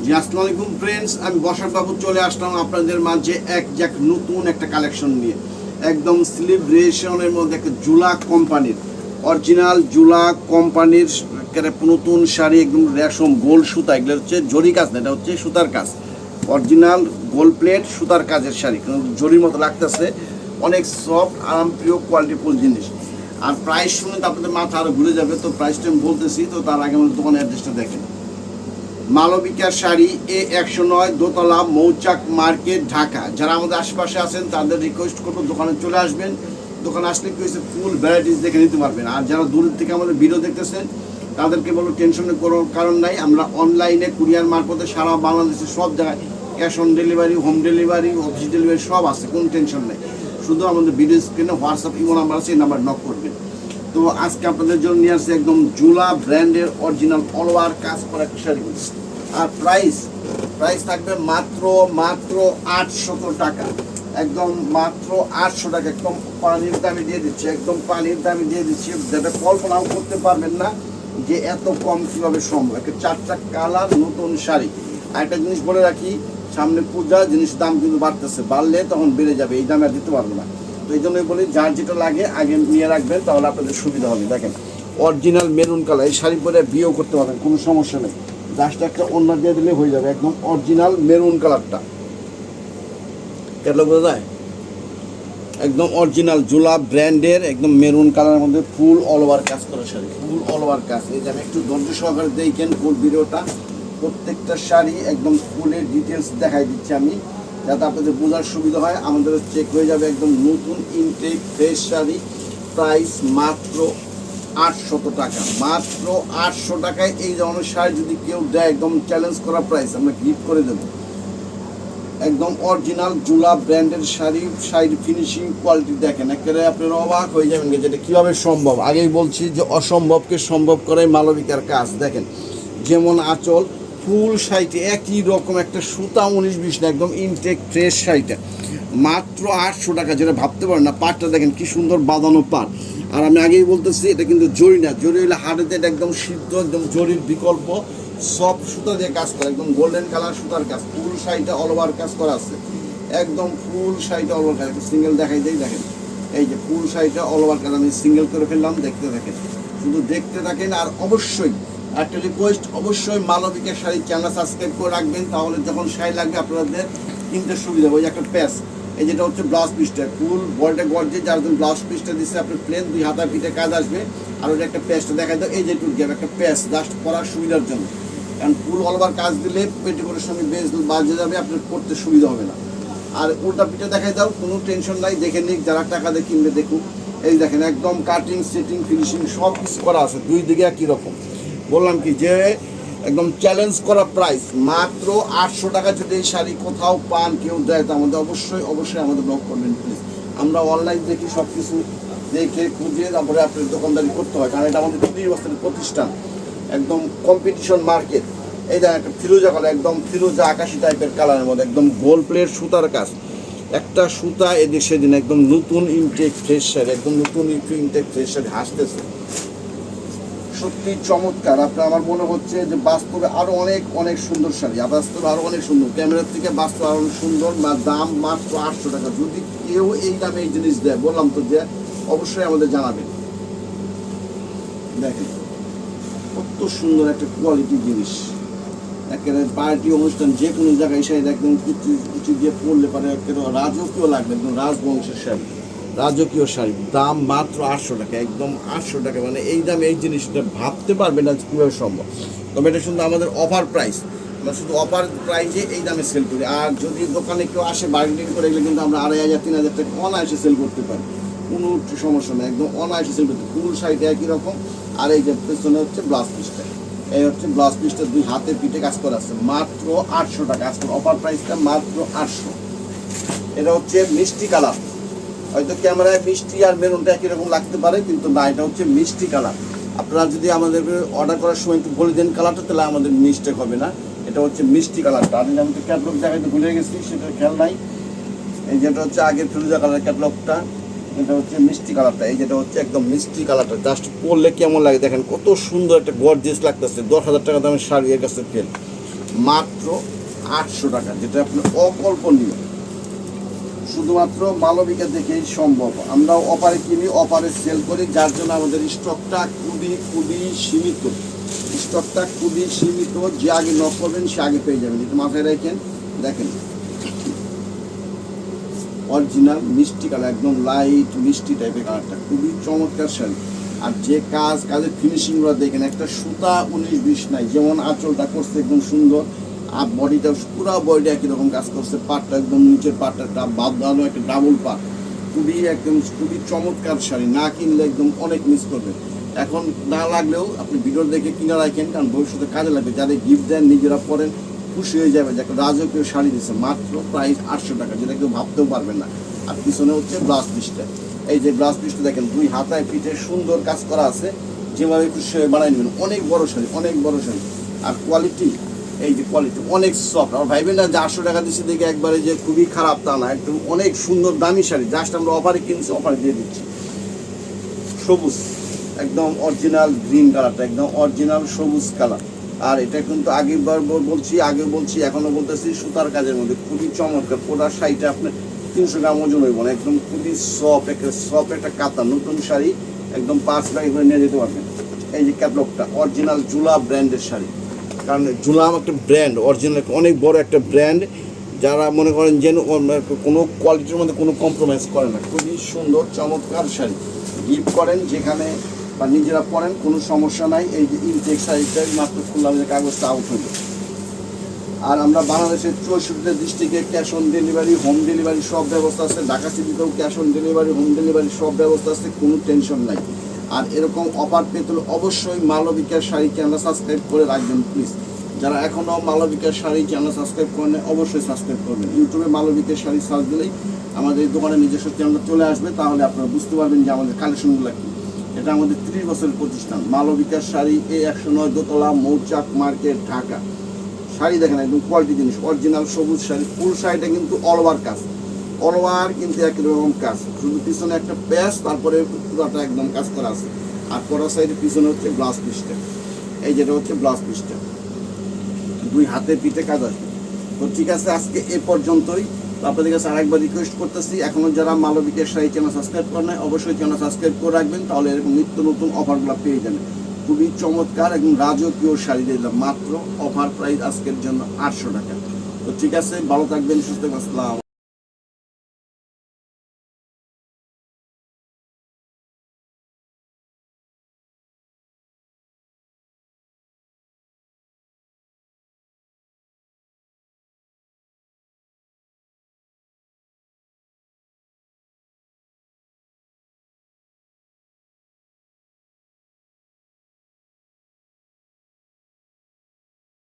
জি আসসালামু আলাইকুম ফ্রেন্ডস, আমি বসার বাবু চলে আসলাম আপনাদের মাঝে এক নতুন একটা কালেকশন নিয়ে। একদম সেলিব্রেশনের মধ্যে একটা জুলা কোম্পানির অরিজিনাল জুলা কোম্পানির নতুন শাড়ি, একদম রেশম গোল সুতা। এগুলো হচ্ছে জরি কাজ না, এটা হচ্ছে সুতার কাজ। অরিজিনাল গোল প্লেট সুতার কাজের শাড়ি, কিন্তু জরির মতো লাগতেছে, অনেক সফট আরামপ্রিয় কোয়ালিটিফুল জিনিস। আর প্রাইস শুনে তো আপনাদের মাথা আরও ঘুরে যাবে, তো প্রাইসটা আমি বলতেছি। তো তার আগে আমাদের দোকানের অ্যাড্রেসটা দেখেন। মালবিকা শাড়ি, A109, দোতলা, মৌচাক মার্কেট, ঢাকা। যারা আমাদের আশেপাশে আছেন তাদের রিকোয়েস্ট করবো দোকানে চলে আসবেন। দোকানে আসলে কি হয়েছে, ফুল ভ্যারাইটিস দেখে নিতে পারবেন। আর যারা দূর থেকে আমাদের ভিডিও দেখতেছেন তাদেরকে বলবো টেনশনের কোনো কারণ নাই, আমরা অনলাইনে কুরিয়ার মারফতে সারা বাংলাদেশের সব জায়গায় cash on delivery, home delivery, office delivery সব আছে, কোনো টেনশন নেই। শুধু আমাদের ভিডিও স্ক্রিনে হোয়াটসঅ্যাপ ইমো নাম্বার আছে, এই নাম্বার নক করবেন। তো আজকে আপনাদের জন্য নিয়ে আসছে একদম জুলা ব্র্যান্ডের অরিজিনাল অল ওভার কাজ করা একটা শাড়ি। আর প্রাইস থাকবে মাত্র 800 টাকা, একদম মাত্র 800 টাকা। একদম পানির দামে দিয়ে দিচ্ছি, একদম পানির দামে দিয়ে দিচ্ছি, যেটা কল্পনাও করতে পারবেন না যে এত কম কীভাবে সম্ভব। একটা 4টা কালার নতুন শাড়ি। আর একটা জিনিস বলে রাখি, সামনে পূজা, জিনিস দাম কিন্তু বাড়তেছে, বাড়লে তখন বেড়ে যাবে, এই দামে আর দিতে পারবো না। তো এই জন্যই বলি যার যেটা লাগে আগে নিয়ে রাখবেন, তাহলে আপনাদের সুবিধা হবে। দেখেন অরিজিনাল মেরুন কালার, এই শাড়ি পরে বিয়েও করতে পারবেন, কোনো সমস্যা নেই। জাস্ট একটা ওড়না দিয়ে দিলে হয়ে যাবে, একদম অরিজিনাল মেরুন কালারটা। কেটে বোঝা যায়, একদম অরিজিনাল জুলা ব্র্যান্ডের একদম মেরুন কালারের মধ্যে ফুল অল ওভার কাজ করা শাড়ি, ফুল অল ওভার কাজ। এই যে আমি একটু ধৈর্য সহকারে দেখেন ফুল ভিডিওটা, প্রত্যেকটা শাড়ি একদম ফুলের ডিটেলস দেখাই দিচ্ছি আমি, যাতে আপনাদের বোঝার সুবিধা হয়। আমাদের চেক হয়ে যাবে একদম নতুন ইনটেক ফ্রেশ শাড়ি। প্রাইস মাত্র 800 টাকা, মাত্র 800 টাকায় এই ধরনের শাড়ি যদি কেউ দেয়, একদম চ্যালেঞ্জ করা প্রাইস, আমরা গিফট করে দেবো। একদম অরিজিনাল জুলা ব্র্যান্ডের শাড়ির ফিনিশিং কোয়ালিটি দেখেন, একেবারে আপনারা অবাক হয়ে যাবেন যেটা কীভাবে সম্ভব। আগেই বলছি যে অসম্ভবকে সম্ভব করে মালবিকার কাজ। দেখেন যেমন আঁচল, ফুল শাড়িতে একই রকম একটা সুতা 19-20 না, একদম ইনটেক ফ্রেশ শাড়িটা মাত্র 800 টাকা, যেটা ভাবতে পারেন না। পাটটা দেখেন কি সুন্দর বাঁধানো পাট। আর আমি আগেই বলতেছি এটা কিন্তু জরি না, জরি হলে হাড়েতে এটা একদম সিদ্ধ, একদম জরির বিকল্প, সব সুতা দিয়ে কাজ করা, একদম গোল্ডেন কালার সুতার কাজ। ফুল শাড়িটা অল ওভার কাজ করা আছে, একদম ফুল শাড়িটা অল ওভার কাজ। একটা সিঙ্গেল দেখাই দেই, দেখেন এই যে ফুল শাড়িটা অল ওভার কাজ। আমি সিঙ্গেল করে ফেললাম, দেখতে থাকেন, শুধু দেখতে থাকেন। আর অবশ্যই একটা রিকোয়েস্ট, অবশ্যই মালবিকা শাড়ি চ্যানেল সাবস্ক্রাইব করে রাখবেন, তাহলে যখন শাড়ি লাগবে আপনাদের কিনতে সুবিধা হবে। ওই একটা প্যাচ, এই যেটা হচ্ছে ব্লাউজ পিসটা, ফুল বডিটা গর্জে, যার জন্য ব্লাউজ পিসটা দিচ্ছে আপনার প্লেন 2 হাতা পিঠে কাজ আসবে। আর ওই একটা প্যাচটা দেখা যায়, এই যে টুক গ্যাপ একটা প্যাচ জাস্ট পরার সুবিধার জন্য, কারণ ফুল অল ওভার কাজ দিলে পেটিকোটের সঙ্গে বেশ বাজে যাবে, আপনার করতে সুবিধা হবে না। আর উল্টা পিঠে দেখাই দাও, কোনো টেনশন নাই, দেখে নিক, যারা টাকা দিয়ে কিনবে দেখুক। এই দেখেন একদম কাটিং, সেটিং, ফিনিশিং সব কিছু করা আছে, দুই দিকে একই রকম। বললাম কি যে একদম চ্যালেঞ্জ করা প্রাইস, মাত্র 800 টাকা। যদি এই শাড়ি কোথাও পান, কেউ দেয়, তো আমাদের অবশ্যই আমাদের ব্লক করবেন প্লিজ। আমরা অনলাইন দেখি সব কিছু দেখে খুঁজে তারপরে আপনার দোকানদারি করতে হয়, কারণ এটা আমাদের 30 বছরের প্রতিষ্ঠান, একদম কম্পিটিশন মার্কেট। এই দেখেন একটা ফিরোজা কালার, একদম ফিরোজা আকাশি টাইপের কালারের মধ্যে, একদম গোল প্লেট সুতার কাজ। একটা সুতা এদিক সেদিন, একদম নতুন ইনটেক ফ্রেশ শাড়ি, একদম নতুন ইনটেক ফ্রেশ শাড়ি। হাসতেছে সত্যি চমৎকার। আপনার আমার মনে হচ্ছে যে বাস্তবে আরও অনেক সুন্দর শাড়ি, বাস্তবে আরও অনেক সুন্দর, ক্যামেরার থেকে বাস্তবে আরও সুন্দর। দাম মাত্র 800 টাকা। যদি কেউ এই দামে এই জিনিস দেয়, বললাম তো যে অবশ্যই আমাদের জানাবেন। দেখেন কত সুন্দর একটা কোয়ালিটি জিনিস, একেবারে পার্টি অনুষ্ঠান যে কোনো জায়গায় শাড়ি একদম কিছু দিয়ে পরলে পারে, একেবারে রাজকীয় লাগবে, একদম রাজবংশের শাড়ি, রাজকীয় শাড়ি। দাম মাত্র 800 টাকা, একদম 800 টাকা। মানে এই দামে এই জিনিসটা ভাবতে পারবেন না কীভাবে সম্ভব। তবে এটা শুধু আমাদের অফার প্রাইস, আমরা শুধু অফার প্রাইসে এই দামে সেল করি। আর যদি দোকানে কেউ আসে বার্গেনিং করে গেলে কিন্তু আমরা 2500-3000 টাকা অনায়াসে সেল করতে পারি, কোনো সমস্যা নেই, একদম অনায়াসে সেল করতে। ফুল শাড়িটা একই রকম। আর এই যে পেছনে হচ্ছে ব্লাউজ পিসটা, এই হচ্ছে ব্লাউজ পিসটা 2 হাতে পিঠে কাজ করা আছে, মাত্র 800 টাকা। আজকে অফার প্রাইসটা মাত্র 800। এটা হচ্ছে মিষ্টি কালার, হয়তো ক্যামেরায় মিষ্টি আর মেরুনটা একই রকম লাগতে পারে, কিন্তু না, এটা হচ্ছে মিষ্টি কালার। আপনারা যদি আমাদের অর্ডার করার সময় একটু বলে দেন কালারটা, তাহলে আমাদের মিস্টেক হবে না। এটা হচ্ছে মিষ্টি কালারটা। আমি তো ক্যাটলগ দেখাইতে ভুলে গেছি, সেটা খেয়াল নাই। এই যেটা হচ্ছে আগের ফিরোজা কালার ক্যাটলগটা, এটা হচ্ছে মিষ্টি কালারটা। এই যেটা হচ্ছে একদম মিষ্টি কালারটা, জাস্ট পরলে কেমন লাগে দেখেন, কত সুন্দর একটা গর্জিয়াস লাগতেছে। 10,000 টাকা দামের শাড়ি এর কাছে ফেল। মাত্র 800 টাকা, যেটা আপনার অকল্পনীয়। শুধুমাত্র মালবিকা দেখেই সম্ভব। আমরাও অফারে কিনি, অফারে সেল করি, যার জন্য আমাদের স্টকটা খুবই সীমিত। স্টকটা খুবই সীমিত, যে আগে নক করবেন সে আগে পেয়ে যাবেন। একটু মাথায় রাখেন। দেখেন অরিজিনাল মিষ্টি কালার, একদম লাইট মিষ্টি টাইপের কালারটা, খুবই চমৎকার শাড়ি। আর যে কাজের ফিনিশিংগুলো দেখেন, একটা সুতা 19-20 নাই। যেমন আঁচলটা করছে একদম সুন্দর, আর বডিটা পুরো বডিটা একই রকম কাজ করছে। পাটটা একদম নিচের পাটটা ভালো একটা ডাবল পাট, খুবই চমৎকার শাড়ি। না কিনলে একদম অনেক মিস করবে। এখন না লাগলেও আপনি ভিডিও দেখে কিনে রাখেন, কারণ ভবিষ্যতে কাজে লাগবে। যাদের গিফট দেন নিজেরা পরেন, খুশি হয়ে যাবে যে একটা রাজকীয় শাড়ি দিচ্ছে। মাত্র প্রাইস 800 টাকা, যেটা কেউ ভাবতেও পারবেন না। আর পিছনে হচ্ছে ব্লাউজ পিসটা। এই যে ব্লাউজ পিসটা দেখেন, 2 হাতায় পিঠে সুন্দর কাজ করা আছে। যেভাবে খুশি হয়ে বানাই নেবেন। অনেক বড় শাড়ি, অনেক বড় শাড়ি। আর কোয়ালিটি, এই যে কোয়ালিটি অনেক সফট। আর ভাইবেন না যে 800 টাকা দিচ্ছি দেখে একবারে যে খুবই খারাপ, তা না। একদম অনেক সুন্দর দামি শাড়ি, জাস্ট আমরা অফারে কিনছি, অফারে দিয়ে দিচ্ছি। সবুজ, একদম অরিজিনাল গ্রিন কালারটা, একদম অরিজিনাল সবুজ কালার। আর এটা কিন্তু আগেও বলছি এখনো বলতেছি, সুতার কাজের মধ্যে খুবই চমৎকার। পুরো শাড়িটা আপনার 300 গ্রাম ওজন হইব না। একদম খুবই সফট একটা কাতান, নতুন শাড়ি, একদম 5 ব্যাগ করে নিয়ে যেতে পারবেন। এই যে ক্যাটলগটা, অরিজিনাল জুলা ব্র্যান্ডের শাড়ি। কারণ জুলাম একটা ব্র্যান্ড, অরিজিনাল অনেক বড় একটা ব্র্যান্ড। যারা মনে করেন যে কোনো কোয়ালিটির মধ্যে কোনো কম্প্রোমাইজ করে না। খুবই সুন্দর চমৎকার শাড়ি, গিফট করেন যেখানে বা নিজেরা পরেন, কোনো সমস্যা নাই। এই যে ইনটেক শাড়িটা মাত্র খুললাম, যে কাগজটা আউট হইল। আর আমরা বাংলাদেশের 64 ডিস্ট্রিক্টে cash on delivery, home delivery সব ব্যবস্থা আছে। ঢাকা সিটিতেও cash on delivery, home delivery সব ব্যবস্থা আছে, কোনো টেনশন নাই। আর এরকম অফার পেতে হলে অবশ্যই মালবিকার শাড়ি চ্যানেল সাবস্ক্রাইব করে রাখবেন প্লিজ। যারা এখনও মালবিকার শাড়ি চ্যানেল সাবস্ক্রাইব করেন, অবশ্যই সাবস্ক্রাইব করবেন। ইউটিউবে মালবিকার শাড়ি সার্চ দিলেই আমাদের এই দোকানের নিজস্ব চ্যানেলটা চলে আসবে। তাহলে আপনারা বুঝতে পারবেন যে আমাদের কালেকশনগুলো কী। এটা আমাদের 30 বছরের প্রতিষ্ঠান, মালবিকার শাড়ি, A109 দোতলা, মৌচাক মার্কেট, ঢাকা। শাড়ি দেখেন একদম কোয়ালিটি জিনিস, অরিজিনাল সবুজ শাড়ি। ফুল শাড়িটা কিন্তু অল ওভার কাজ, অল ওভার কিন্তু একই রকম কাজ। শুধু পিছনে একটা প্যাচ, তারপরে পুরোটা একদম কাজ করা আছে। আর পরা সাইডের পিছনে হচ্ছে ব্লাউজ পিসটা। এই যেটা হচ্ছে ব্লাউজ পিসটা, 2 হাতে পিঠে কাজ আছে। তো ঠিক আছে, আজকে এ পর্যন্তই। তো আপনাদের কাছে আরেকবার রিকোয়েস্ট করতেছি, এখনও যারা মালবিকের শাড়ি চ্যানেল সাবস্ক্রাইব করেন নাই, অবশ্যই চ্যানেল সাবস্ক্রাইব করে রাখবেন। তাহলে এরকম নিত্য নতুন অফারগুলো পেয়ে যাবেন। খুবই চমৎকার একদম রাজকীয় শাড়ি দিলাম, মাত্র অফার প্রাইস আজকের জন্য 800 টাকা। তো ঠিক আছে, ভালো থাকবেন, সুস্থ থাকবেন, আসসালাম।